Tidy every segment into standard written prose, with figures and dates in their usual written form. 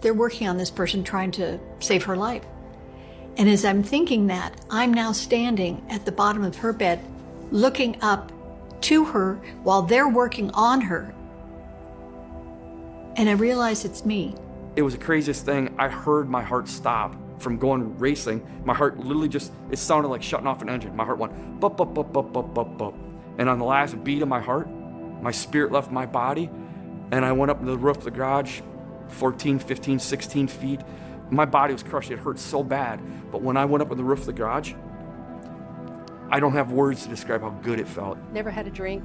they're working on this person trying to save her life. And as I'm thinking that, I'm now standing at the bottom of her bed, looking up to her while they're working on her. And I realize it's me. It was the craziest thing. I heard my heart stop from going racing. My heart literally just, it sounded like shutting off an engine. My heart went bup, bup, bup, bup, bup, bup, bup. And on the last beat of my heart, my spirit left my body, and I went up to the roof of the garage, 14, 15, 16 feet. My body was crushed. It hurt so bad. But when I went up on the roof of the garage, I don't have words to describe how good it felt. Never had a drink,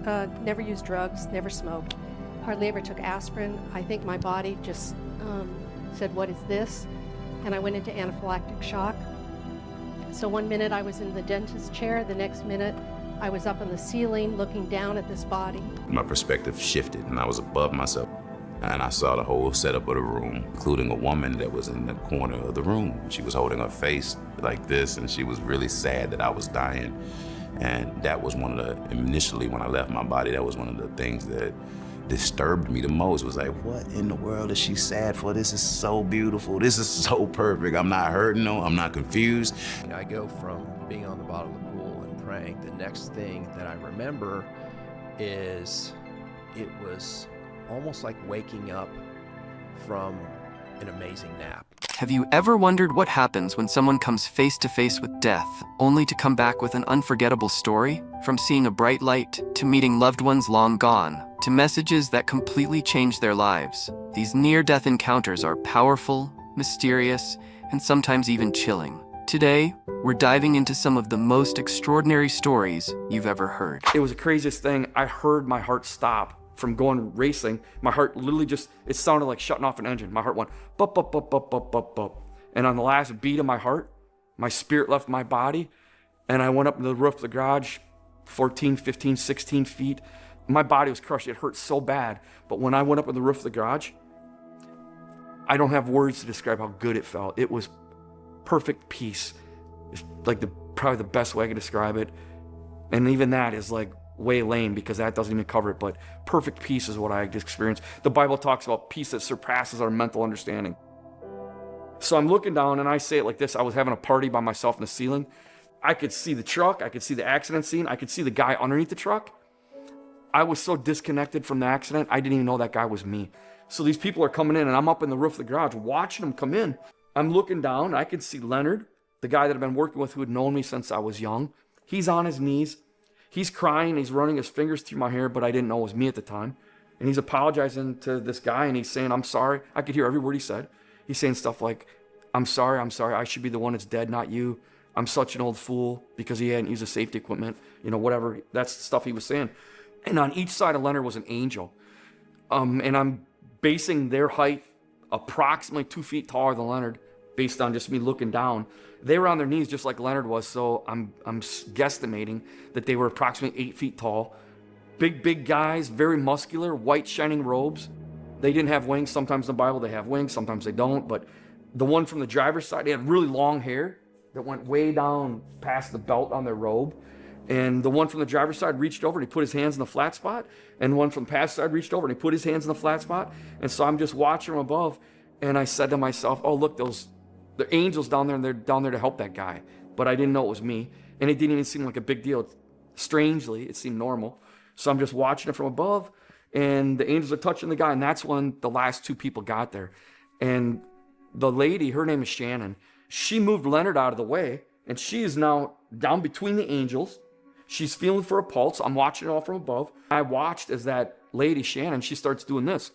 never used drugs, never smoked, hardly ever took aspirin. I think my body just said, what is this? And I went into anaphylactic shock. So one minute I was in the dentist's chair, the next minute I was up on the ceiling looking down at this body. My perspective shifted and I was above myself. And I saw the whole setup of the room, including a woman that was in the corner of the room. She was holding her face like this, and she was really sad that I was dying. And that was one of the, initially when I left my body, that was one of the things that disturbed me the most. It was like, what in the world is she sad for? This is so beautiful. This is so perfect. I'm not hurting, no, I'm not confused. I go from being on the bottom of the pool and praying. The next thing that I remember is it was almost like waking up from an amazing nap. Have you ever wondered what happens when someone comes face to face with death, only to come back with an unforgettable story? From seeing a bright light, to meeting loved ones long gone, to messages that completely change their lives. These near-death encounters are powerful, mysterious, and sometimes even chilling. Today, we're diving into some of the most extraordinary stories you've ever heard. It was the craziest thing. I heard my heart stop from going racing. My heart literally just, it sounded like shutting off an engine. My heart went bup, bup, bup, bup, bup, bup, bup. And on the last beat of my heart, my spirit left my body, and I went up to the roof of the garage, 14, 15, 16 feet. My body was crushed. It hurt so bad. But when I went up on the roof of the garage, I don't have words to describe how good it felt. It was perfect peace. It's like probably the best way I can describe it. And even that is like way lame because that doesn't even cover it, but perfect peace is what I experienced. The Bible talks about peace that surpasses our mental understanding. So I'm looking down and I say it like this. I was having a party by myself in the ceiling. I could see the truck. I could see the accident scene. I could see the guy underneath the truck. I was so disconnected from the accident, I didn't even know that guy was me. So these people are coming in and I'm up in the roof of the garage watching them come in. I'm looking down. I could see Leonard, the guy that I've been working with who had known me since I was young. He's on his knees. He's crying, he's running his fingers through my hair, but I didn't know it was me at the time. And he's apologizing to this guy, and he's saying, I'm sorry. I could hear every word he said. He's saying stuff like, I'm sorry, I should be the one that's dead, not you. I'm such an old fool because he hadn't used the safety equipment, whatever. That's the stuff he was saying. And on each side of Leonard was an angel. And I'm basing their height approximately 2 feet taller than Leonard based on just me looking down. They were on their knees just like Leonard was, so I'm guesstimating that they were approximately 8 feet tall. Big guys, very muscular, white shining robes. They didn't have wings. Sometimes in the Bible they have wings, sometimes they don't. But the one from the driver's side, they had really long hair that went way down past the belt on their robe. And the one from the driver's side reached over and he put his hands in the flat spot. And one from the passenger side reached over and he put his hands in the flat spot. And so I'm just watching from above, and I said to myself, oh, look, the angels down there, and they're down there to help that guy. But I didn't know it was me. And it didn't even seem like a big deal. Strangely, it seemed normal. So I'm just watching it from above, and the angels are touching the guy. And that's when the last two people got there. And the lady, her name is Shannon, she moved Leonard out of the way, and she is now down between the angels. She's feeling for a pulse. I'm watching it all from above. I watched as that lady, Shannon, she starts doing this.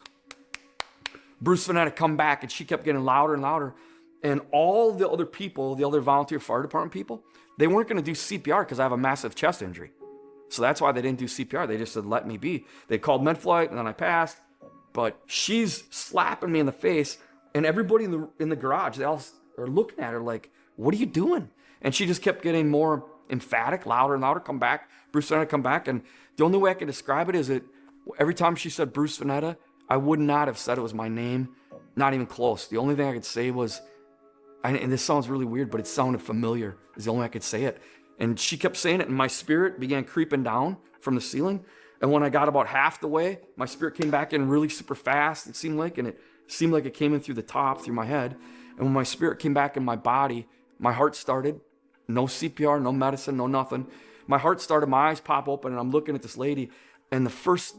Bruce Vanetta come back, and she kept getting louder and louder. And all the other people, the other volunteer fire department people, they weren't going to do CPR because I have a massive chest injury. So that's why they didn't do CPR. They just said, let me be. They called med-flight, and then I passed. But she's slapping me in the face, and everybody in the garage, they all are looking at her like, what are you doing? And she just kept getting more emphatic, louder and louder, come back. Bruce Vanetta, come back. And the only way I can describe it is that every time she said Bruce Vanetta, I would not have said it was my name. Not even close. The only thing I could say was, and this sounds really weird, but it sounded familiar, is the only way I could say it. And she kept saying it, and my spirit began creeping down from the ceiling. And when I got about half the way, my spirit came back in really super fast, it seemed like, and it seemed like it came in through the top, through my head. And when my spirit came back in my body, my heart started. No CPR, no medicine, no nothing. My heart started, my eyes pop open, and I'm looking at this lady. And the first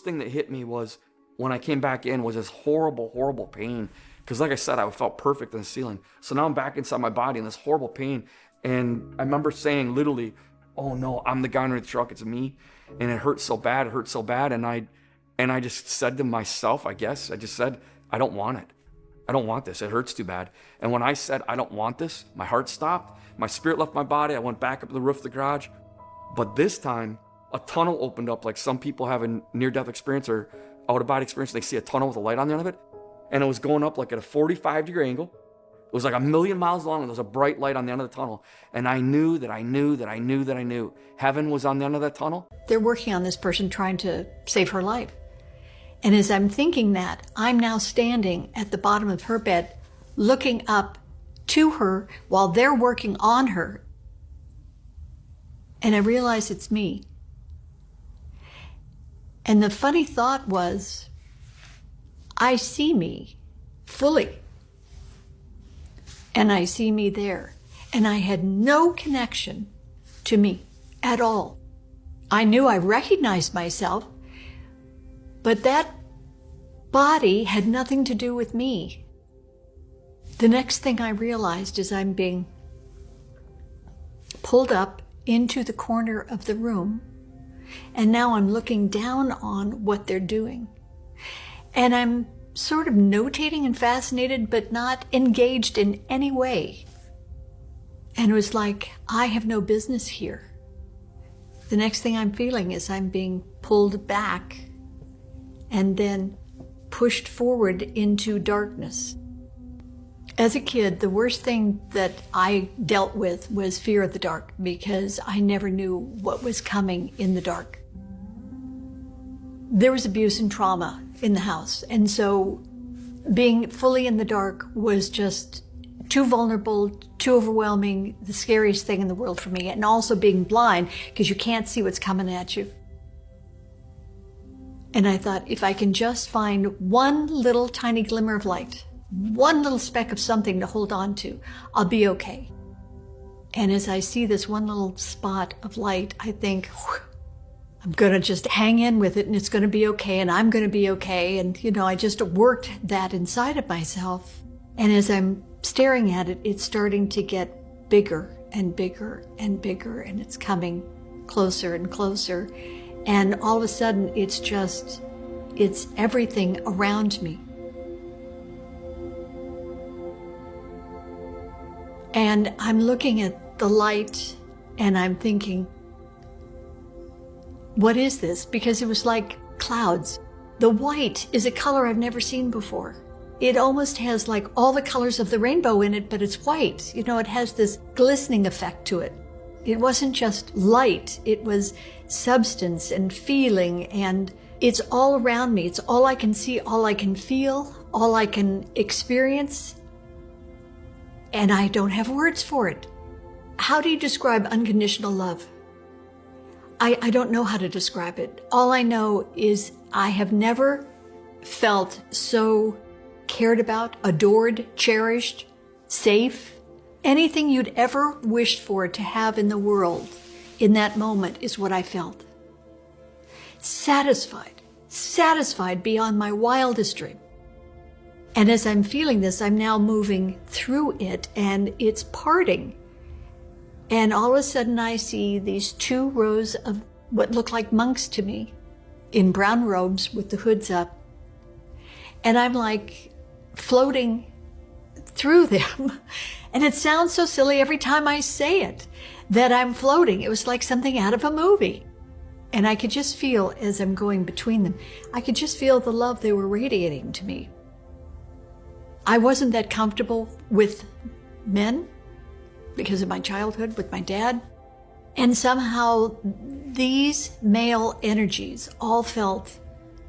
thing that hit me was, when I came back in, was this horrible, horrible pain. Because like I said, I felt perfect in the ceiling. So now I'm back inside my body in this horrible pain. And I remember saying literally, oh no, I'm the guy under the truck, it's me. And it hurt so bad, And I just said to myself, I guess, I just said, I don't want it. I don't want this, it hurts too bad. And when I said, I don't want this, my heart stopped, my spirit left my body, I went back up to the roof of the garage. But this time, a tunnel opened up like some people have a near-death experience or out-of-body experience. They see a tunnel with a light on the end of it. And it was going up like at a 45-degree angle. It was like 1,000,000 miles long, and there was a bright light on the end of the tunnel. And I knew that I knew heaven was on the end of that tunnel. They're working on this person trying to save her life. And as I'm thinking that, I'm now standing at the bottom of her bed, looking up to her while they're working on her. And I realize it's me. And the funny thought was, I see me fully. And I see me there. And I had no connection to me at all. I knew I recognized myself, but that body had nothing to do with me. The next thing I realized is I'm being pulled up into the corner of the room, and now I'm looking down on what they're doing. And I'm sort of notating and fascinated, but not engaged in any way. And it was like, I have no business here. The next thing I'm feeling is I'm being pulled back and then pushed forward into darkness. As a kid, the worst thing that I dealt with was fear of the dark, because I never knew what was coming in the dark. There was abuse and trauma in the house, and so being fully in the dark was just too vulnerable, too overwhelming, the scariest thing in the world for me. And also being blind, because you can't see what's coming at you. And I thought, if I can just find one little tiny glimmer of light, one little speck of something to hold on to, I'll be okay. And as I see this one little spot of light, I think, I'm going to just hang in with it, and it's going to be okay, and I'm going to be okay. And, I just worked that inside of myself. And as I'm staring at it, it's starting to get bigger and bigger and bigger, and it's coming closer and closer. And all of a sudden, it's everything around me. And I'm looking at the light, and I'm thinking, what is this? Because it was like clouds. The white is a color I've never seen before. It almost has like all the colors of the rainbow in it, but it's white. It has this glistening effect to it. It wasn't just light, it was substance and feeling, and it's all around me. It's all I can see, all I can feel, all I can experience. And I don't have words for it. How do you describe unconditional love? I don't know how to describe it. All I know is I have never felt so cared about, adored, cherished, safe. Anything you'd ever wished for to have in the world in that moment is what I felt. Satisfied beyond my wildest dream. And as I'm feeling this, I'm now moving through it, and it's parting. And all of a sudden I see these 2 rows of what look like monks to me in brown robes with the hoods up. And I'm like floating through them. And it sounds so silly every time I say it, that I'm floating. It was like something out of a movie. And I could just feel, as I'm going between them, I could just feel the love they were radiating to me. I wasn't that comfortable with men because of my childhood with my dad. And somehow these male energies all felt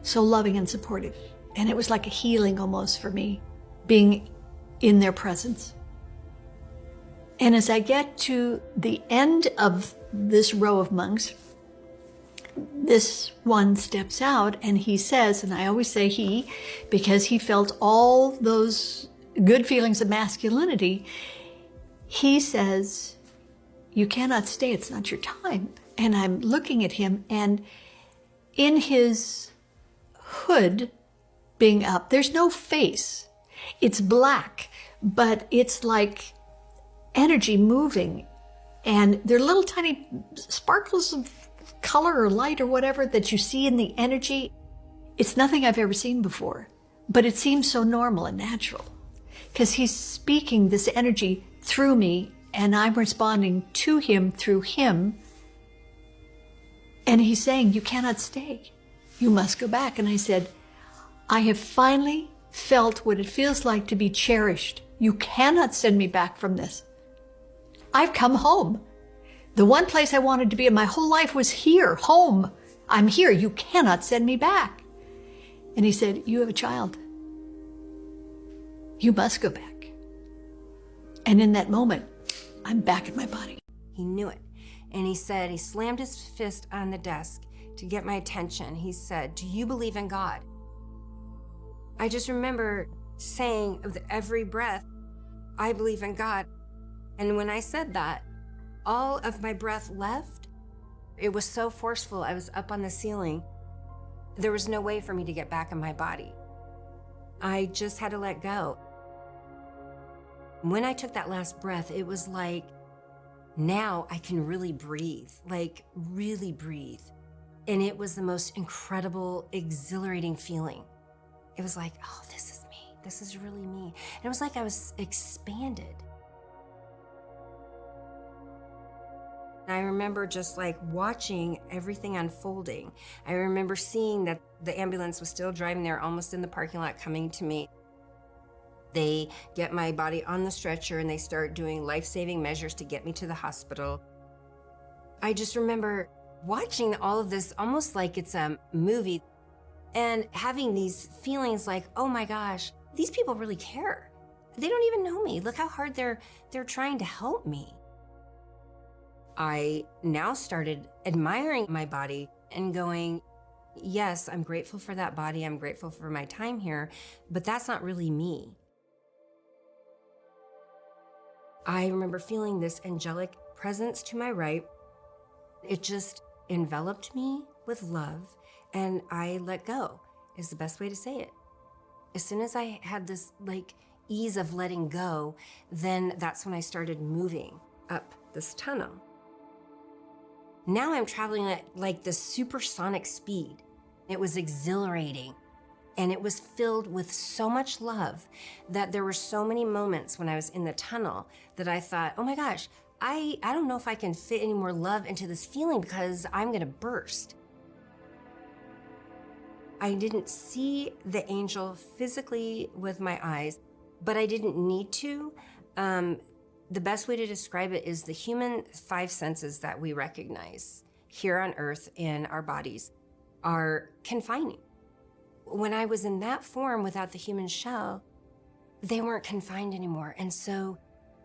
so loving and supportive. And it was like a healing almost for me, being in their presence. And as I get to the end of this row of monks, this one steps out and he says, and I always say he, because he felt all those good feelings of masculinity, he says, "You cannot stay, it's not your time." And I'm looking at him, and in his hood being up, there's no face. It's black, but it's like energy moving. And there are little tiny sparkles of color or light or whatever that you see in the energy. It's nothing I've ever seen before, but it seems so normal and natural because he's speaking this energy through me and I'm responding to him through him. And he's saying, "You cannot stay. You must go back." And I said, "I have finally felt what it feels like to be cherished. You cannot send me back from this. I've come home. The one place I wanted to be in my whole life was here, home. I'm here. You cannot send me back." And he said, "You have a child. You must go back." And in that moment, I'm back in my body. He knew it. And he said, he slammed his fist on the desk to get my attention. He said, "Do you believe in God?" I just remember saying with every breath, "I believe in God." And when I said that, all of my breath left. It was so forceful. I was up on the ceiling. There was no way for me to get back in my body. I just had to let go. When I took that last breath, it was like, now I can really breathe, like really breathe. And it was the most incredible, exhilarating feeling. It was like, oh, this is me. This is really me. And it was like I was expanded. I remember just like watching everything unfolding. I remember seeing that the ambulance was still driving there, almost in the parking lot, coming to me. They get my body on the stretcher and they start doing life-saving measures to get me to the hospital. I just remember watching all of this almost like it's a movie and having these feelings like, oh my gosh, these people really care. They don't even know me. Look how hard they're trying to help me. I now started admiring my body and going, yes, I'm grateful for that body. I'm grateful for my time here, but that's not really me. I remember feeling this angelic presence to my right. It just enveloped me with love and I let go is the best way to say it. As soon as I had this like ease of letting go, then that's when I started moving up this tunnel. Now I'm traveling at like this supersonic speed. It was exhilarating. And it was filled with so much love that there were so many moments when I was in the tunnel that I thought, oh my gosh, I don't know if I can fit any more love into this feeling because I'm gonna burst. I didn't see the angel physically with my eyes, but I didn't need to. The best way to describe it is the human five senses that we recognize here on earth in our bodies are confining. When I was in that form without the human shell, they weren't confined anymore. And so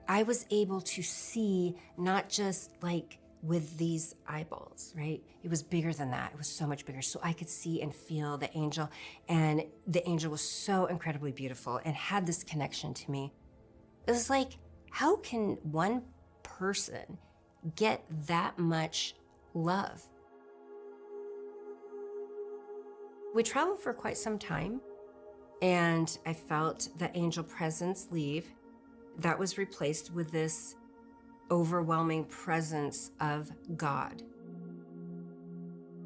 I was able to see not just like with these eyeballs, right? It was bigger than that. It was so much bigger. So I could see and feel the angel, and the angel was so incredibly beautiful and had this connection to me. It was like, how can one person get that much love? We traveled for quite some time, and I felt the angel presence leave. That was replaced with this overwhelming presence of God.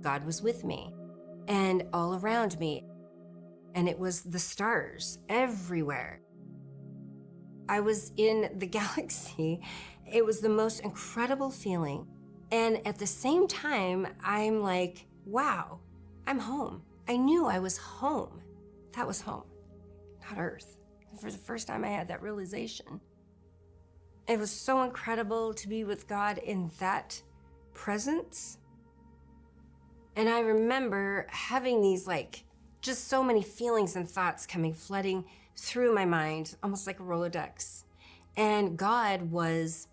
God was with me and all around me, and it was the stars everywhere. I was in the galaxy. It was the most incredible feeling. And at the same time, I'm like, wow, I'm home. I knew I was home. That was home, not Earth. And for the first time, I had that realization. It was so incredible to be with God in that presence. And I remember having these like, just so many feelings and thoughts coming, flooding through my mind, almost like a Rolodex. And God was,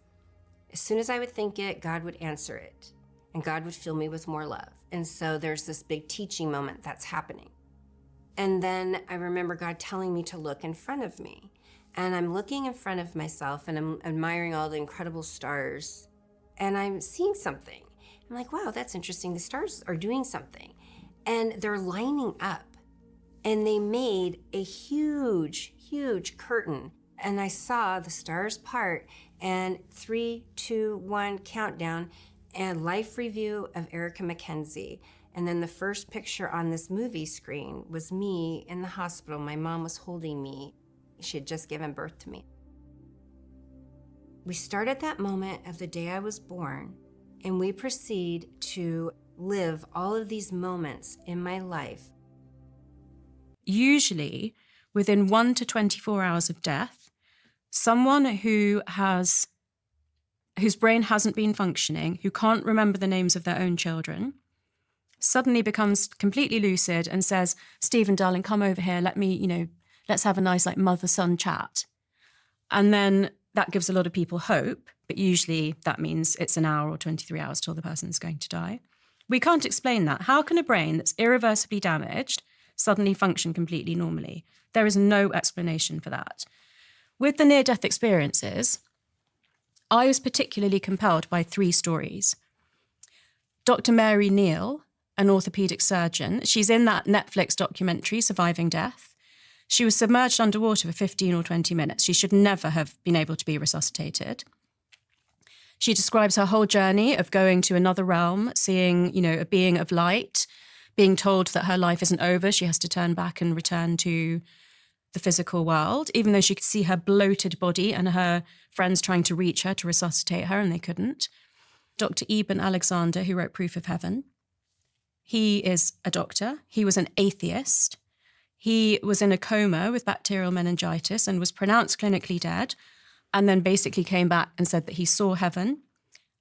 as soon as I would think it, God would answer it. and God would fill me with more love. And so there's this big teaching moment that's happening. And then I remember God telling me to look in front of me. And I'm looking in front of myself and I'm admiring all the incredible stars. And I'm seeing something. I'm like, wow, that's interesting. The stars are doing something. And they're lining up. And they made a huge, huge curtain. And I saw the stars part, and 3, 2, 1 countdown, and life review of Erica Mackenzie. And then the first picture on this movie screen was me in the hospital. My mom was holding me. She had just given birth to me. We start at that moment of the day I was born, and we proceed to live all of these moments in my life. Usually, within 1 to 24 hours of death, someone whose brain hasn't been functioning, who can't remember the names of their own children, suddenly becomes completely lucid and says, Stephen, darling, come over here. Let's have a nice mother-son chat. And then that gives a lot of people hope, but usually that means it's an hour or 23 hours till the person's going to die. We can't explain that. How can a brain that's irreversibly damaged suddenly function completely normally? There is no explanation for that. With the near-death experiences, I was particularly compelled by 3 stories. Dr. Mary Neal, an orthopedic surgeon, she's in that Netflix documentary, Surviving Death. She was submerged underwater for 15 or 20 minutes. She should never have been able to be resuscitated. She describes her whole journey of going to another realm, seeing, a being of light, being told that her life isn't over. She has to turn back and return to the physical world, even though she could see her bloated body and her friends trying to reach her to resuscitate her, and they couldn't. Dr. Eben Alexander, who wrote Proof of Heaven, he is a doctor. He was an atheist. He was in a coma with bacterial meningitis and was pronounced clinically dead, and then basically came back and said that he saw heaven,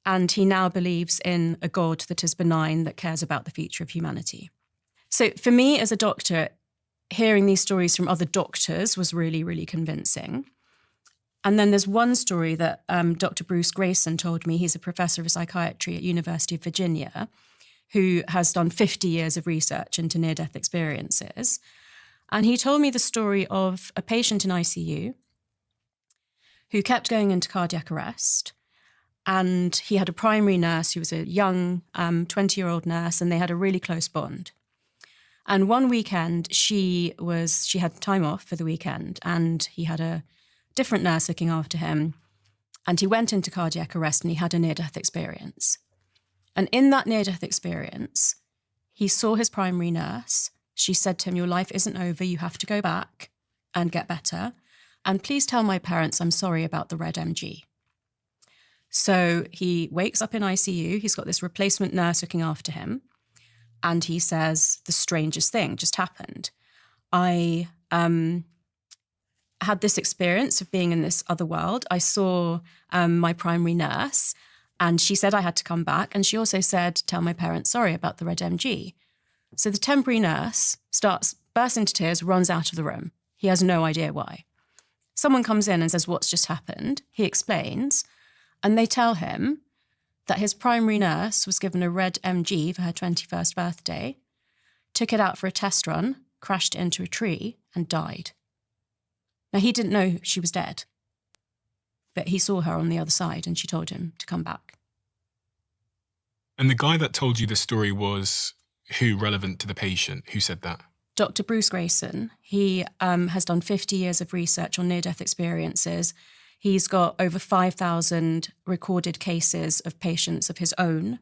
and he now believes in a God that is benign, that cares about the future of humanity. So for me as a doctor, hearing these stories from other doctors was really, really convincing. And then there's one story that Dr. Bruce Grayson told me. He's a professor of psychiatry at University of Virginia, who has done 50 years of research into near-death experiences. And he told me the story of a patient in ICU who kept going into cardiac arrest. And he had a primary nurse who was a young 20-year-old nurse, and they had a really close bond. And one weekend, she had time off for the weekend, and he had a different nurse looking after him. And he went into cardiac arrest, and he had a near-death experience. And in that near-death experience, he saw his primary nurse. She said to him, your life isn't over. You have to go back and get better. And please tell my parents I'm sorry about the red MG. So he wakes up in ICU. He's got this replacement nurse looking after him. And he says, the strangest thing just happened. I had this experience of being in this other world. I saw my primary nurse, and she said I had to come back. And she also said, tell my parents sorry about the red MG. So the temporary nurse bursts into tears, runs out of the room. He has no idea why. Someone comes in and says, what's just happened? He explains, and they tell him that his primary nurse was given a red MG for her 21st birthday, took it out for a test run, crashed into a tree, and died. Now, he didn't know she was dead, but he saw her on the other side, and she told him to come back. And the guy that told you the story was who, relevant to the patient? Who said that? Dr. Bruce Grayson. He has done 50 years of research on near-death experiences. He's got over 5,000 recorded cases of patients of his own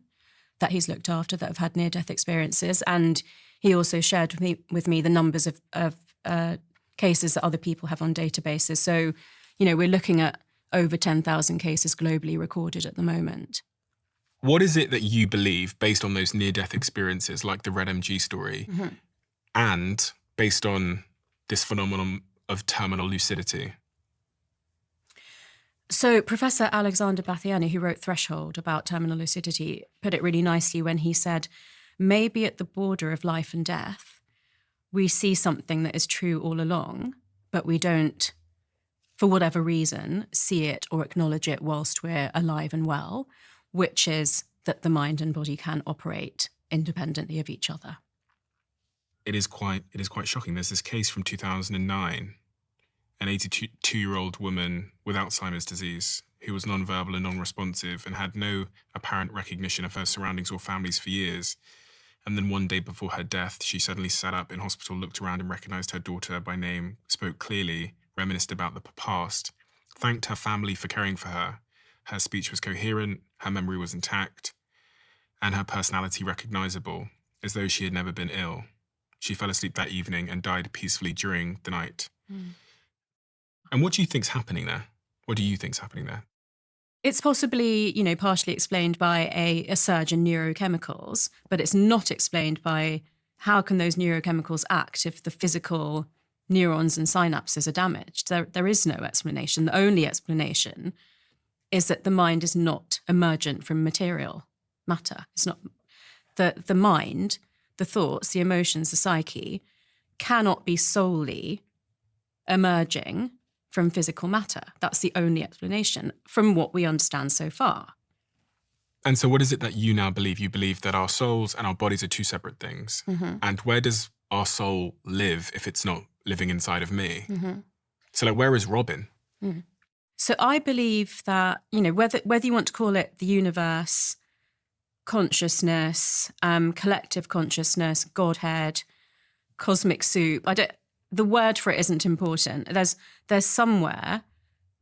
that he's looked after that have had near-death experiences. And he also shared with me the numbers of cases that other people have on databases. So, we're looking at over 10,000 cases globally recorded at the moment. What is it that you believe, based on those near-death experiences, like the red MG story, and based on this phenomenon of terminal lucidity? So Professor Alexander Bathiani, who wrote Threshold about terminal lucidity, put it really nicely when he said, maybe at the border of life and death, we see something that is true all along, but we don't, for whatever reason, see it or acknowledge it whilst we're alive and well, which is that the mind and body can operate independently of each other. It is quite shocking. There's this case from 2009, an 82-year-old woman with Alzheimer's disease who was nonverbal and non-responsive and had no apparent recognition of her surroundings or families for years. And then one day before her death, she suddenly sat up in hospital, looked around and recognized her daughter by name, spoke clearly, reminisced about the past, thanked her family for caring for her. Her speech was coherent, her memory was intact, and her personality recognizable, as though she had never been ill. She fell asleep that evening and died peacefully during the night. And what do you think's happening there? What do you think's happening there? It's possibly, partially explained by a surge in neurochemicals, but it's not explained by how can those neurochemicals act if the physical neurons and synapses are damaged. There is no explanation. The only explanation is that the mind is not emergent from material matter. It's not the mind, the thoughts, the emotions, the psyche cannot be solely emerging from physical matter. That's the only explanation from what we understand so far. And so what is it that you now believe? You believe that our souls and our bodies are two separate things. And where does our soul live if it's not living inside of me? So where is Robin? So I believe that, whether you want to call it the universe, consciousness, collective consciousness, Godhead, cosmic soup, the word for it isn't important. There's somewhere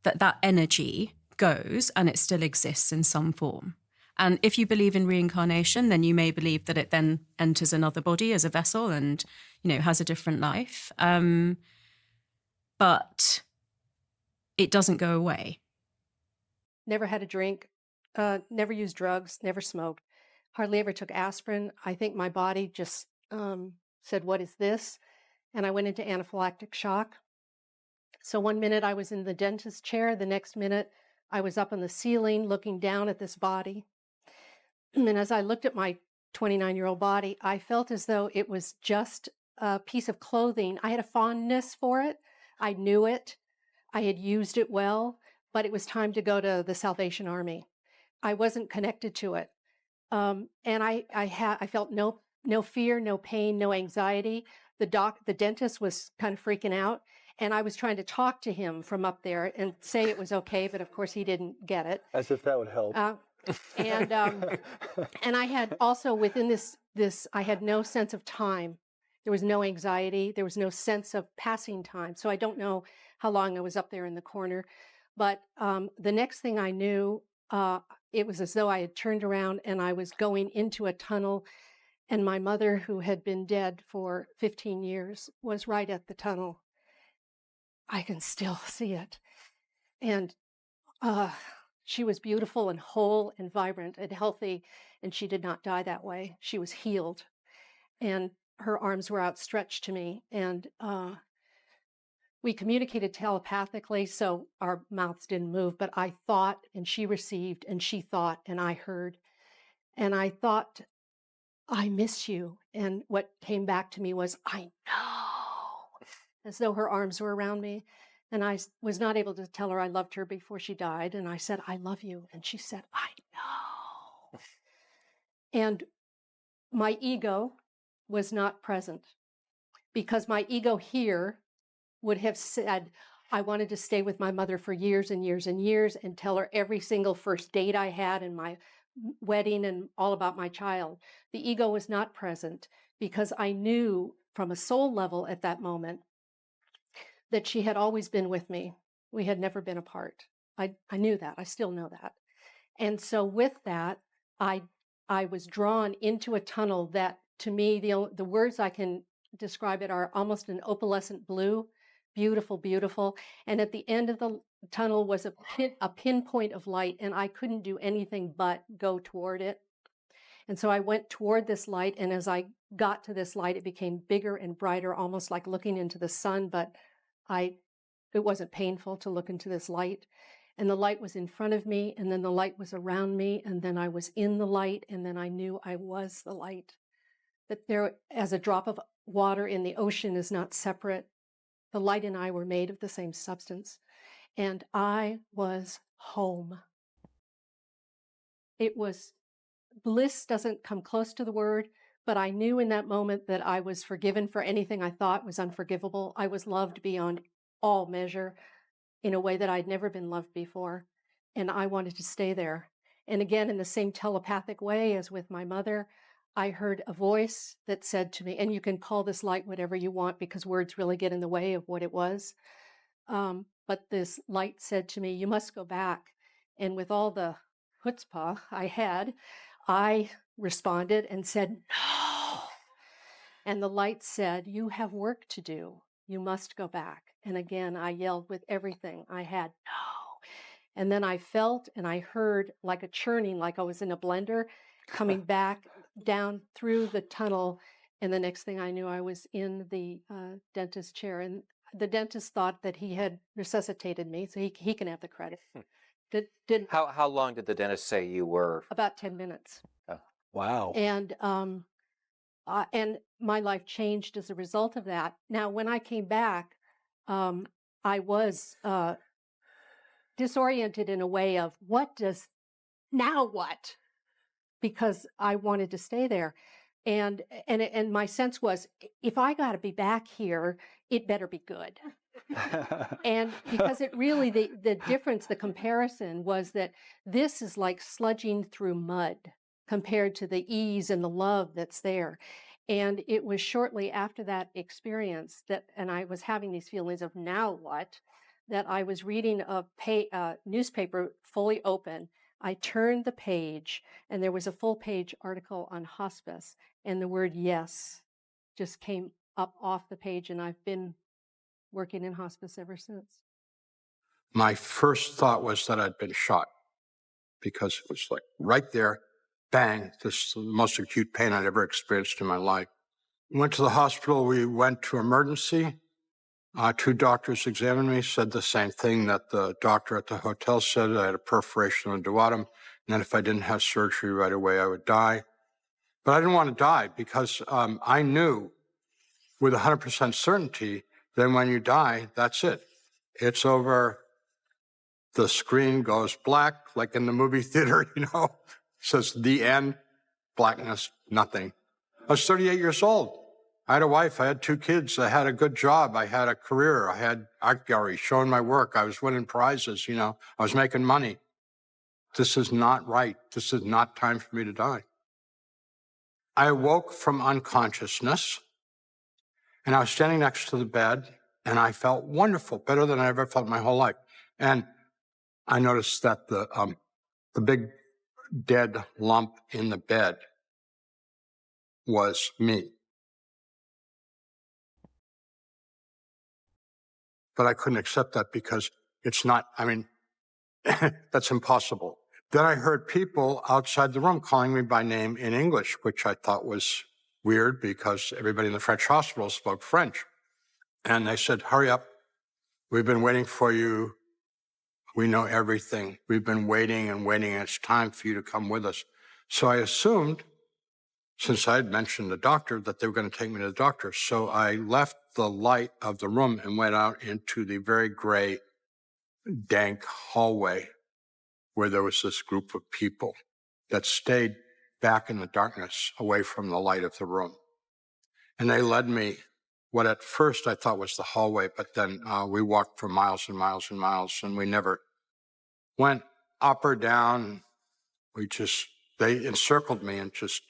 that energy goes and it still exists in some form. And if you believe in reincarnation, then you may believe that it then enters another body as a vessel and, has a different life. But it doesn't go away. Never had a drink, never used drugs, never smoked, hardly ever took aspirin. I think my body just said, what is this? And I went into anaphylactic shock. So one minute I was in the dentist chair, the next minute I was up on the ceiling looking down at this body. And as I looked at my 29-year-old body, I felt as though it was just a piece of clothing. I had a fondness for it. I knew it. I had used it well, but it was time to go to the Salvation Army. I wasn't connected to it. And I felt no fear, no pain, no anxiety. The dentist was kind of freaking out, and I was trying to talk to him from up there and say it was okay, but of course he didn't get it. As if that would help. And I had also within this, I had no sense of time. There was no anxiety. There was no sense of passing time. So I don't know how long I was up there in the corner. But the next thing I knew, it was as though I had turned around and I was going into a tunnel, and my mother, who had been dead for 15 years, was right at the tunnel. I can still see it. And she was beautiful and whole and vibrant and healthy, and she did not die that way. She was healed, and her arms were outstretched to me, and we communicated telepathically, so our mouths didn't move, but I thought, and she received, and she thought, and I heard. And I thought, I miss you. And what came back to me was, I know, as though her arms were around me. And I was not able to tell her I loved her before she died. And I said, I love you. And she said, I know. And my ego was not present, because my ego here would have said, I wanted to stay with my mother for years and years and years and tell her every single first date I had and my wedding and all about my child. The ego was not present because I knew from a soul level at that moment that she had always been with me. We had never been apart. I knew that. I still know that. And so with that, I was drawn into a tunnel that, to me, the words I can describe it are almost an opalescent blue, beautiful, beautiful. And at the end of the tunnel was a pinpoint of light, and I couldn't do anything but go toward it. And so I went toward this light, and as I got to this light, it became bigger and brighter, almost like looking into the sun, but it wasn't painful to look into this light. And the light was in front of me, and then the light was around me, and then I was in the light, and then I knew I was the light. That there, as a drop of water in the ocean is not separate, the light and I were made of the same substance. And I was home. It was bliss doesn't come close to the word, but I knew in that moment that I was forgiven for anything I thought was unforgivable. I was loved beyond all measure in a way that I'd never been loved before, and I wanted to stay there. And again, in the same telepathic way as with my mother, I heard a voice that said to me, and you can call this light whatever you want because words really get in the way of what it was. But this light said to me, you must go back. And with all the chutzpah I had, I responded and said, no. And the light said, you have work to do. You must go back. And again, I yelled with everything I had, no. And then I felt and I heard like a churning, like I was in a blender, coming back down through the tunnel. And the next thing I knew, I was in the dentist chair. And the dentist thought that he had resuscitated me, so he can have the credit. How long did the dentist say you were? About 10 minutes. Oh. Wow. And my life changed as a result of that. Now, when I came back, I was disoriented in a way of now what? Because I wanted to stay there. And my sense was, if I got to be back here, it better be good. And because it really, the difference, the comparison was that this is like sludging through mud compared to the ease and the love that's there. And it was shortly after that experience and I was having these feelings of now what, that I was reading a newspaper fully open. I turned the page and there was a full page article on hospice, and the word yes just came up off the page, and I've been working in hospice ever since. My first thought was that I'd been shot because it was like right there, bang, this is the most acute pain I'd ever experienced in my life. Went to the hospital, we went to emergency. 2 doctors examined me, said the same thing that the doctor at the hotel said. I had a perforation in the duodenum, and that if I didn't have surgery right away, I would die. But I didn't want to die because I knew with 100% certainty that when you die, that's it. It's over. The screen goes black, like in the movie theater, it says the end, blackness, nothing. I was 38 years old. I had a wife, I had 2 kids, I had a good job, I had a career, I had art galleries showing my work, I was winning prizes, I was making money. This is not right. This is not time for me to die. I awoke from unconsciousness, and I was standing next to the bed, and I felt wonderful, better than I ever felt in my whole life. And I noticed that the big dead lump in the bed was me. But I couldn't accept that because it's not, that's impossible. Then I heard people outside the room calling me by name in English, which I thought was weird because everybody in the French hospital spoke French. And they said, hurry up. We've been waiting for you. We know everything. We've been waiting and waiting, and it's time for you to come with us. So I assumed, since I had mentioned the doctor, that they were going to take me to the doctor. So I left the light of the room and went out into the very gray, dank hallway where there was this group of people that stayed back in the darkness away from the light of the room. And they led me what at first I thought was the hallway, but then we walked for miles and miles and miles, and we never went up or down. They encircled me and just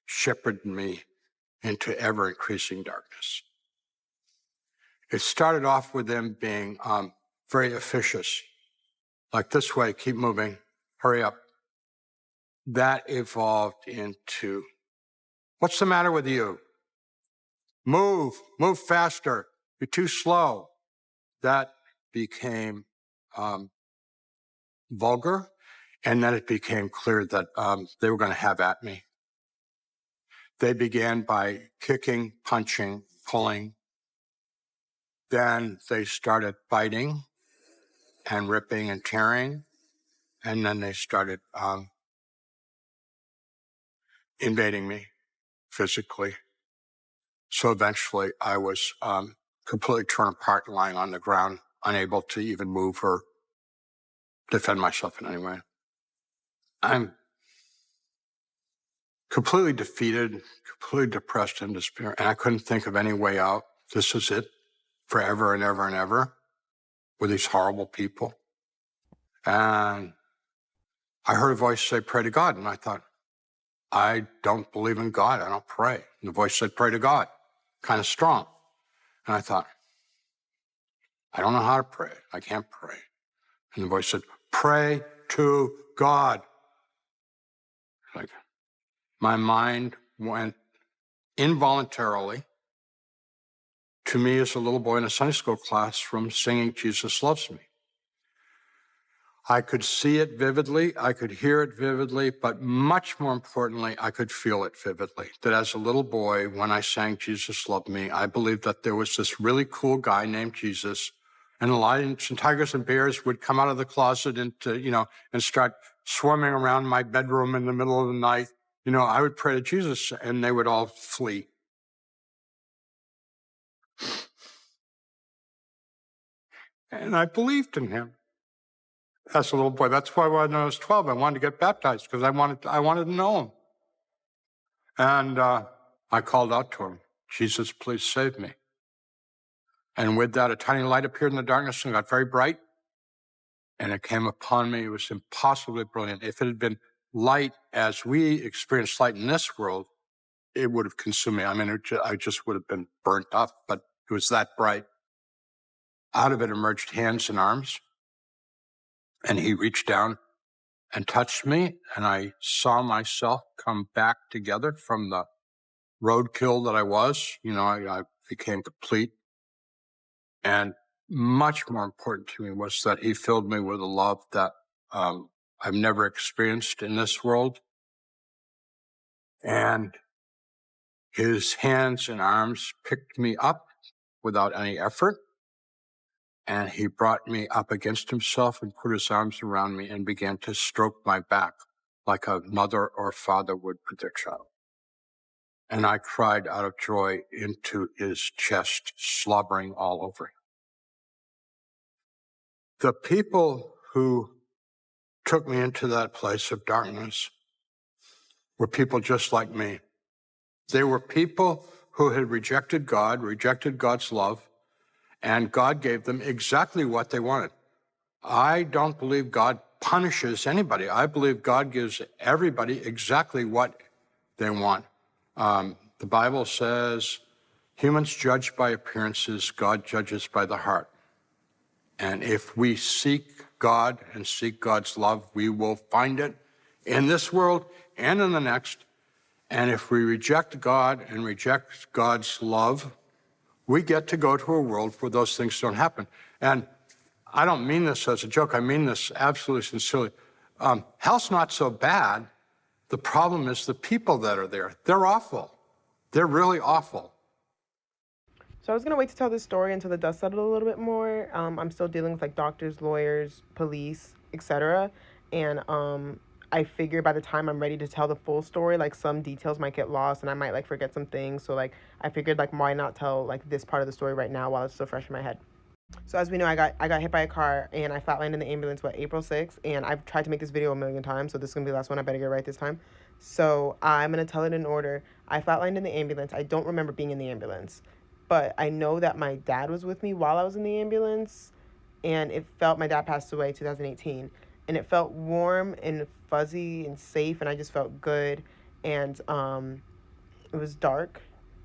shepherded me into ever-increasing darkness. It started off with them being very officious, like this way, keep moving, hurry up. That evolved into, what's the matter with you? Move faster, you're too slow. That became vulgar, and then it became clear that they were going to have at me. They began by kicking, punching, pulling. Then they started biting and ripping and tearing. And then they started invading me physically. So eventually I was completely torn apart, lying on the ground, unable to even move or defend myself in any way. completely defeated, completely depressed and despair. And I couldn't think of any way out. This is it forever and ever and ever with these horrible people. And I heard a voice say, pray to God. And I thought, I don't believe in God. I don't pray. And the voice said, pray to God, kind of strong. And I thought, I don't know how to pray. I can't pray. And the voice said, pray to God. Like, my mind went involuntarily to me as a little boy in a Sunday school class from singing Jesus Loves Me. I could see it vividly, I could hear it vividly, but much more importantly, I could feel it vividly. That as a little boy, when I sang Jesus Loved Me, I believed that there was this really cool guy named Jesus, and lions and tigers and bears would come out of the closet and start swarming around my bedroom in the middle of the night. I would pray to Jesus and they would all flee. And I believed in him. As a little boy. That's why when I was 12, I wanted to get baptized because I wanted to know him. And I called out to him, Jesus, please save me. And with that, a tiny light appeared in the darkness and got very bright. And it came upon me. It was impossibly brilliant. If it had been light as we experience light in this world, it would have consumed me. I mean, I just would have been burnt up, but it was that bright. Out of it emerged hands and arms. And he reached down and touched me, and I saw myself come back together from the roadkill that I was. I became complete. And much more important to me was that he filled me with a love that I've never experienced in this world. And his hands and arms picked me up without any effort. And he brought me up against himself and put his arms around me and began to stroke my back like a mother or father would with their child. And I cried out of joy into his chest, slobbering all over him. The people who took me into that place of darkness were people just like me. They were people who had rejected God, rejected God's love, and God gave them exactly what they wanted. I don't believe God punishes anybody. I believe God gives everybody exactly what they want. The Bible says, humans judge by appearances, God judges by the heart. And if we seek God and seek God's love, we will find it in this world and in the next. And if we reject God and reject God's love, we get to go to a world where those things don't happen. And I don't mean this as a joke. I mean this absolutely sincerely. Hell's not so bad. The problem is the people that are there. They're awful. They're really awful. So I was going to wait to tell this story until the dust settled a little bit more. I'm still dealing with doctors, lawyers, police, etc. And I figure by the time I'm ready to tell the full story, some details might get lost and I might forget some things. So I figured why not tell this part of the story right now while it's still fresh in my head. So as we know, I got hit by a car and I flatlined in the ambulance, April 6th? And I've tried to make this video a million times, so this is going to be the last one. I better get it right this time. So I'm going to tell it in order. I flatlined in the ambulance. I don't remember being in the ambulance, but I know that my dad was with me while I was in the ambulance, and my dad passed away in 2018, and it felt warm and fuzzy and safe, and I just felt good, and it was dark.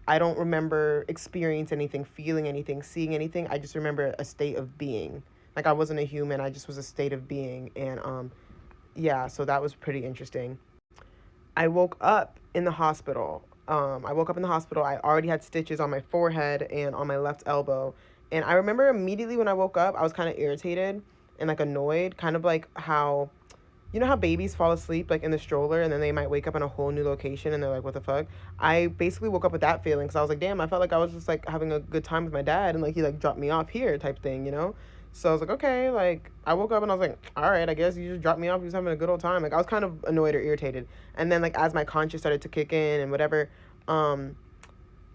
I don't remember experiencing anything, feeling anything, seeing anything. I just remember a state of being. I wasn't a human, I just was a state of being, and so that was pretty interesting. I woke up in the hospital. I already had stitches on my forehead and on my left elbow. And I remember immediately when I woke up, I was kind of irritated and annoyed, kind of like how, how babies fall asleep in the stroller and then they might wake up in a whole new location and they're like, what the fuck? I basically woke up with that feeling because I was like, damn, I felt like I was just having a good time with my dad and he dropped me off here type thing, So I was like, okay, I woke up and I was like, all right, I guess you just dropped me off. You was having a good old time. I was kind of annoyed or irritated. And then as my conscience started to kick in and whatever,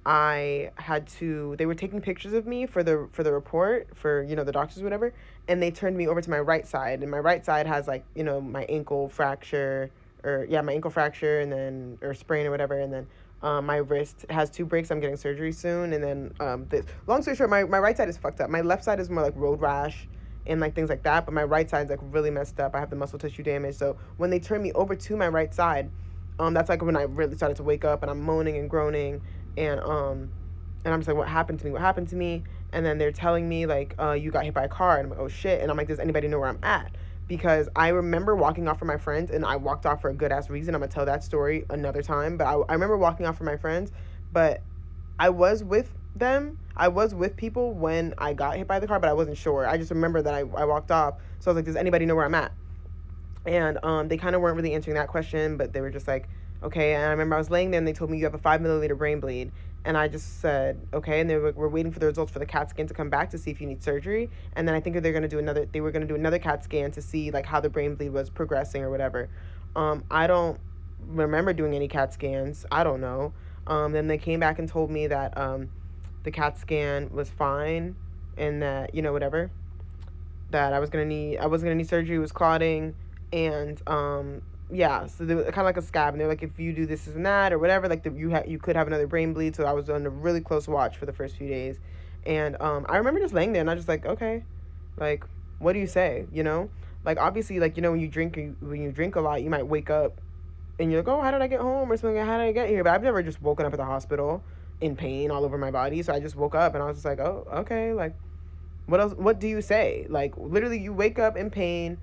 they were taking pictures of me for the report for, the doctors or whatever. And they turned me over to my right side. And my right side has my ankle fracture my ankle fracture, and then, or sprain or whatever, and then my wrist has 2 breaks. I'm getting surgery soon, and then long story short, my right side is fucked up. My left side is more like road rash and like things like that, but my right side's like really messed up. I have the muscle tissue damage. So when they turn me over to my right side, that's like when I really started to wake up, and I'm moaning and groaning, and I'm just like, what happened to me? What happened to me? And then they're telling me like, you got hit by a car, and I'm like, oh shit. And I'm like, does anybody know where I'm at? Because I remember walking off from my friends, and I walked off for a good ass reason. I'm gonna tell that story another time. But I remember walking off from my friends, but I was with them. I was with people when I got hit by the car, but I wasn't sure. I just remember that I walked off. So I was like, does anybody know where I'm at? And they kind of weren't really answering that question, but they were just like, okay. And I remember I was laying there, and they told me you have a 5 milliliter brain bleed. And I just said, okay. And they were like, we're waiting for the results for the CAT scan to come back to see if you need surgery. And then I think they were going to do another CAT scan to see like how the brain bleed was progressing or whatever. I don't remember doing any CAT scans. I don't know. Then they came back and told me that the CAT scan was fine, and that, whatever, that I wasn't gonna need surgery. It was clotting, and yeah, so they were kind of like a scab, and they're like, if you do this and that or whatever, like you could have another brain bleed. So I was under really close watch for the first few days, and I remember just laying there, and I was just like, okay, like, what do you say, like, obviously, like, when you drink a lot, you might wake up and you're like, oh, how did I get home, or something, how did I get here? But I've never just woken up at the hospital in pain all over my body. So I just woke up, and I was just like, oh, okay, like, what else, what do you say? Like, literally, you wake up in pain,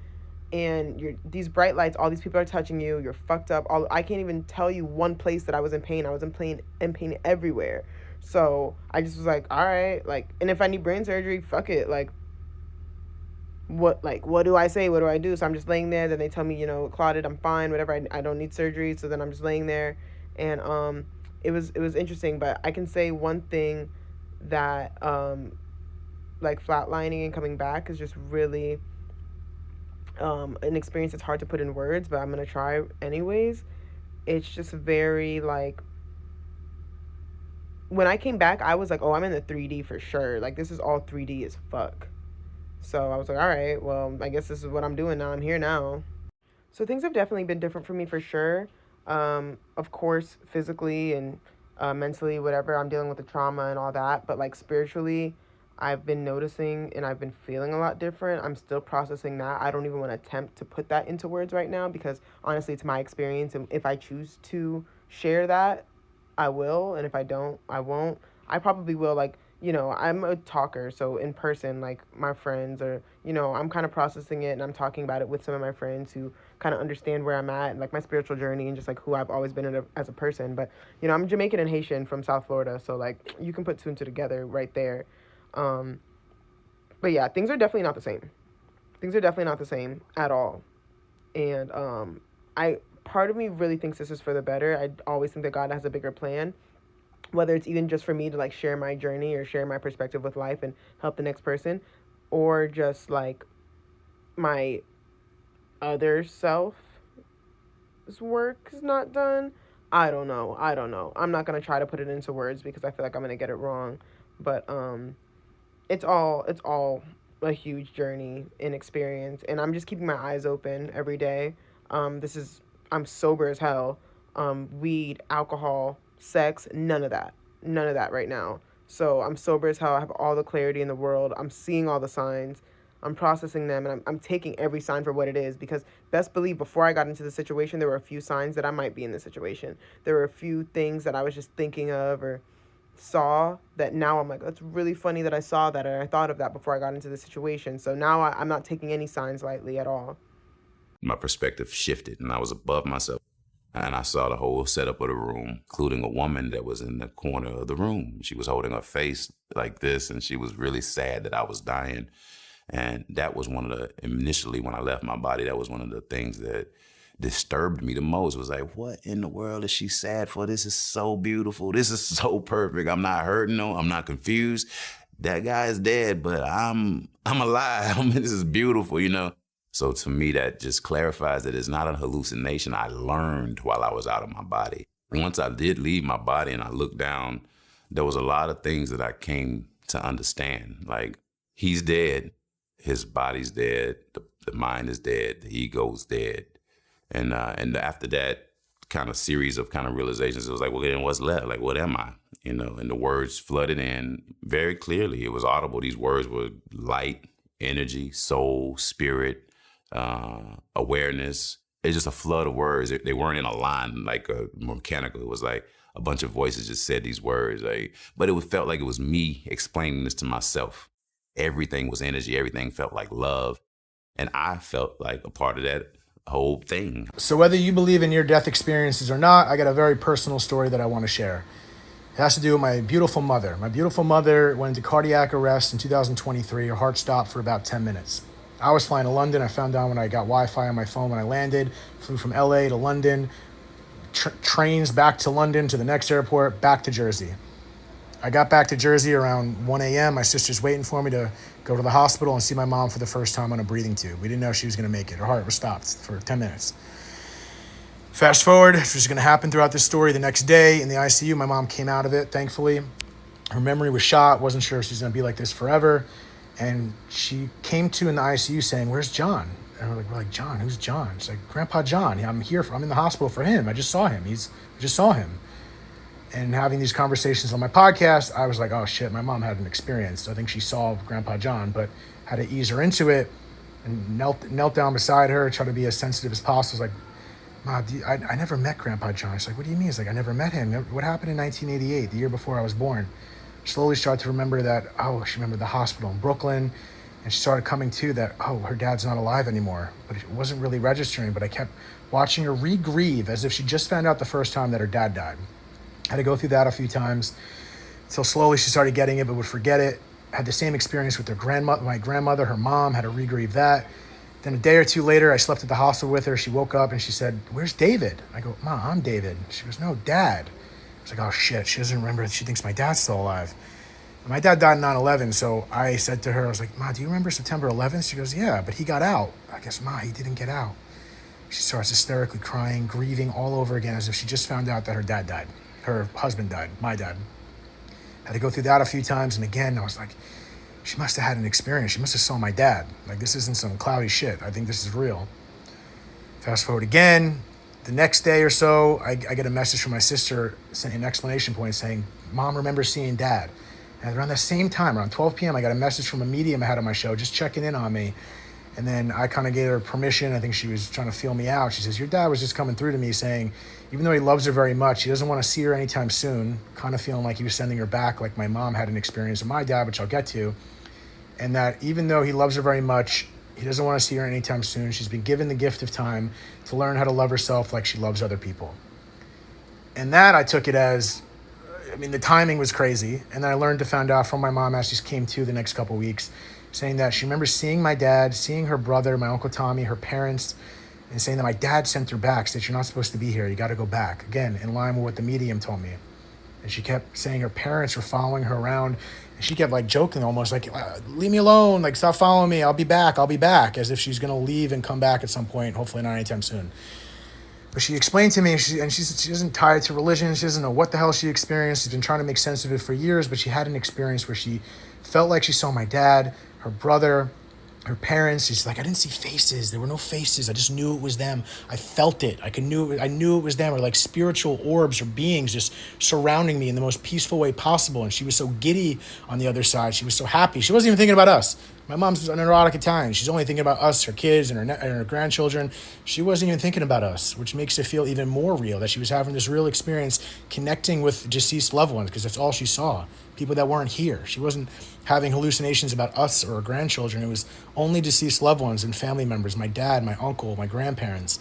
and these bright lights, all these people are touching you, you're fucked up. I can't even tell you one place that I was in pain. I was in pain everywhere. So I just was like, all right, like, and if I need brain surgery, fuck it, like, what do I say? What do I do? So I'm just laying there. Then they tell me, clotted, I'm fine, whatever. I don't need surgery. So then I'm just laying there, and it was interesting. But I can say one thing that like flatlining and coming back is just really an experience that's hard to put in words. But I'm gonna try anyways. It's just very like, when I came back, I was like, oh, I'm in the 3D for sure. Like, this is all 3D as fuck. So I was like, all right, well, I guess this is what I'm doing now. I'm here now. So things have definitely been different for me for sure. Of course, physically and mentally, whatever, I'm dealing with the trauma and all that. But like spiritually, I've been noticing and I've been feeling a lot different. I'm still processing that. I don't even want to attempt to put that into words right now, because honestly, it's my experience. And if I choose to share that, I will. And if I don't, I won't. I probably will, like, I'm a talker, so in person, like my friends, or, I'm kind of processing it, and I'm talking about it with some of my friends who kind of understand where I'm at, and like my spiritual journey, and just like who I've always been as a person. But, I'm Jamaican and Haitian from South Florida, so like you can put 2 and 2 together right there. But yeah, things are definitely not the same. Things are definitely not the same at all. And part of me really thinks this is for the better. I always think that God has a bigger plan, whether it's even just for me to like share my journey or share my perspective with life and help the next person, or just like my other self's work is not done. I don't know. I'm not going to try to put it into words because I feel like I'm going to get it wrong. But it's all a huge journey and experience, and I'm just keeping my eyes open every day. I'm sober as hell. Weed, alcohol, sex, none of that right now. So I'm sober as hell. I have all the clarity in the world. I'm seeing all the signs. I'm processing them, and I'm taking every sign for what it is, because best believe before I got into the situation, there were a few signs that I might be in this situation. There were a few things that I was just thinking of or saw that now I'm like, that's really funny that I saw that, or I thought of that before I got into the situation. So now I'm not taking any signs lightly at all. My perspective shifted, and I was above myself. And I saw the whole setup of the room, including a woman that was in the corner of the room. She was holding her face like this, and she was really sad that I was dying. And that was initially when I left my body, that was one of the things that disturbed me the most. Was like, what in the world is she sad for? This is so beautiful. This is so perfect. I'm not hurting, no, I'm not confused. That guy is dead, but I'm alive. This is beautiful, So to me, that just clarifies that it's not a hallucination I learned while I was out of my body. Once I did leave my body and I looked down, there was a lot of things that I came to understand. Like, he's dead. His body's dead. The mind is dead. The ego's dead. And after that kind of series of kind of realizations, it was like, well, then what's left? Like, what am I? You know, and the words flooded in very clearly. It was audible. These words were light, energy, soul, spirit, awareness. It's just a flood of words. They weren't in a line like a mechanical. It was like a bunch of voices just said these words. But it felt like it was me explaining this to myself. Everything was energy. Everything felt like love. And I felt like a part of that whole thing. So whether you believe in near-death experiences or not, I got a very personal story that I want to share. It has to do with my beautiful mother. My beautiful mother went into cardiac arrest in 2023. Her heart stopped for about 10 minutes. I was flying to London. I found out when I got Wi-Fi on my phone when I landed. Flew from LA to London, trains back to London to the next airport, back to Jersey. I got back to Jersey around 1 a.m. My sister's waiting for me to go to the hospital and see my mom for the first time on a breathing tube. We didn't know she was going to make it. Her heart was stopped for 10 minutes. Fast forward, which is going to happen throughout this story. The next day in the ICU, my mom came out of it, thankfully. Her memory was shot, wasn't sure if she's going to be like this forever. And she came to in the ICU saying, "Where's John?" And we're like, "John? Who's John?" She's like, "Grandpa John. I'm in the hospital for him. I just saw him. I just saw him." And having these conversations on my podcast, I was like, oh shit, my mom had an experience. I think she saw Grandpa John, but had to ease her into it and knelt down beside her, tried to be as sensitive as possible. I was like, "Ma, I never met Grandpa John." She's like, "What do you mean?" It's like, "I never met him. What happened in 1988, the year before I was born?" Slowly started to remember that, she remembered the hospital in Brooklyn. And she started coming to that, her dad's not alive anymore. But it wasn't really registering, but I kept watching her re-grieve as if she just found out the first time that her dad died. I had to go through that a few times until slowly she started getting it, but would forget it. Had the same experience with my grandmother, her mom, had to re-grieve that. Then a day or two later, I slept at the hospital with her. She woke up and she said, "Where's David?" I go, "Ma, I'm David." She goes, "No, Dad." I was like, oh shit, she doesn't remember. She thinks my dad's still alive. And my dad died in 9/11, so I said to her, I was like, "Ma, do you remember September 11th? She goes, "Yeah, but he got out." I guess, "Ma, he didn't get out." She starts hysterically crying, grieving all over again as if she just found out that her dad died. Her husband died, my dad. Had to go through that a few times, and again, I was like, she must have had an experience. She must have saw my dad. Like, this isn't some cloudy shit. I think this is real. Fast forward again, the next day or so, I get a message from my sister, an explanation point saying, "Mom remembers seeing Dad." And around that same time, around 12 p.m., I got a message from a medium I had on my show, just checking in on me. And then I kind of gave her permission. I think she was trying to feel me out. She says, "Your dad was just coming through to me saying, even though he loves her very much, he doesn't want to see her anytime soon," kind of feeling like he was sending her back, like my mom had an experience with my dad, which I'll get to. And that even though he loves her very much, he doesn't want to see her anytime soon. She's been given the gift of time to learn how to love herself like she loves other people. And that I took it as, the timing was crazy. And then I learned to find out from my mom as she came to the next couple of weeks, saying that she remembers seeing my dad, seeing her brother, my Uncle Tommy, her parents, and saying that my dad sent her back, said, "You're not supposed to be here. You got to go back." Again, in line with what the medium told me. And she kept saying her parents were following her around. And she kept joking almost like, "Leave me alone. Stop following me. I'll be back. I'll be back." As if she's going to leave and come back at some point, hopefully not anytime soon. But she explained to me, she isn't tied to religion. She doesn't know what the hell she experienced. She's been trying to make sense of it for years, but she had an experience where she felt like she saw my dad, her brother, her parents. She's like, "I didn't see faces. There were no faces. I just knew it was them. I felt it. I knew it was them." Or like spiritual orbs or beings just surrounding me in the most peaceful way possible. And she was so giddy on the other side. She was so happy. She wasn't even thinking about us. My mom's a neurotic Italian. She's only thinking about us, her kids, and her grandchildren. She wasn't even thinking about us, which makes it feel even more real that she was having this real experience connecting with deceased loved ones, because that's all she saw. People that weren't here. She wasn't having hallucinations about us or her grandchildren. It was only deceased loved ones and family members, my dad, my uncle, my grandparents.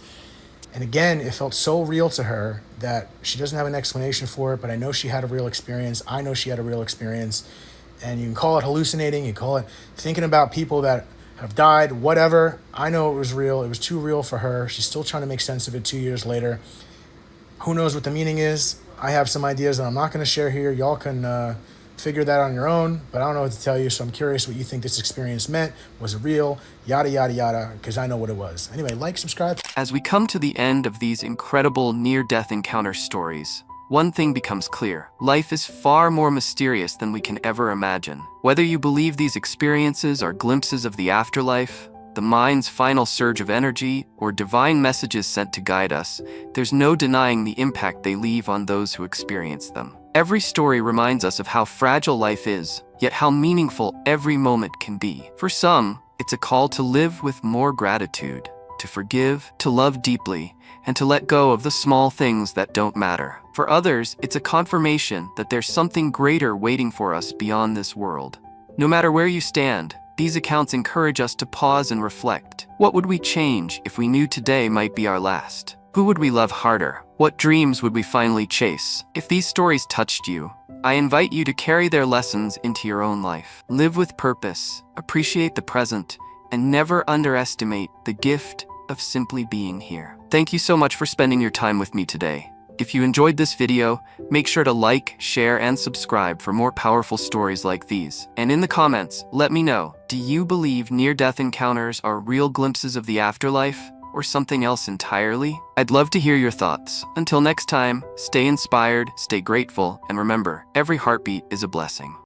And again, it felt so real to her that she doesn't have an explanation for it, but I know she had a real experience. I know she had a real experience. And you can call it hallucinating, you call it thinking about people that have died, whatever. I know it was real. It was too real for her. She's still trying to make sense of it 2 years later. Who knows what the meaning is? I have some ideas that I'm not going to share here. Y'all can figure that on your own, but I don't know what to tell you, so I'm curious what you think this experience meant. Was it real? Yada, yada, yada, because I know what it was. Anyway, subscribe. As we come to the end of these incredible near-death encounter stories, one thing becomes clear. Life is far more mysterious than we can ever imagine. Whether you believe these experiences are glimpses of the afterlife, the mind's final surge of energy, or divine messages sent to guide us, there's no denying the impact they leave on those who experience them. Every story reminds us of how fragile life is, yet how meaningful every moment can be. For some, it's a call to live with more gratitude, to forgive, to love deeply, and to let go of the small things that don't matter. For others, it's a confirmation that there's something greater waiting for us beyond this world. No matter where you stand, these accounts encourage us to pause and reflect. What would we change if we knew today might be our last? Who would we love harder? What dreams would we finally chase? If these stories touched you, I invite you to carry their lessons into your own life. Live with purpose, appreciate the present, and never underestimate the gift of simply being here. Thank you so much for spending your time with me today. If you enjoyed this video, make sure to like, share, and subscribe for more powerful stories like these. And in the comments, let me know, do you believe near-death encounters are real glimpses of the afterlife, or something else entirely? I'd love to hear your thoughts. Until next time, stay inspired, stay grateful, and remember, every heartbeat is a blessing.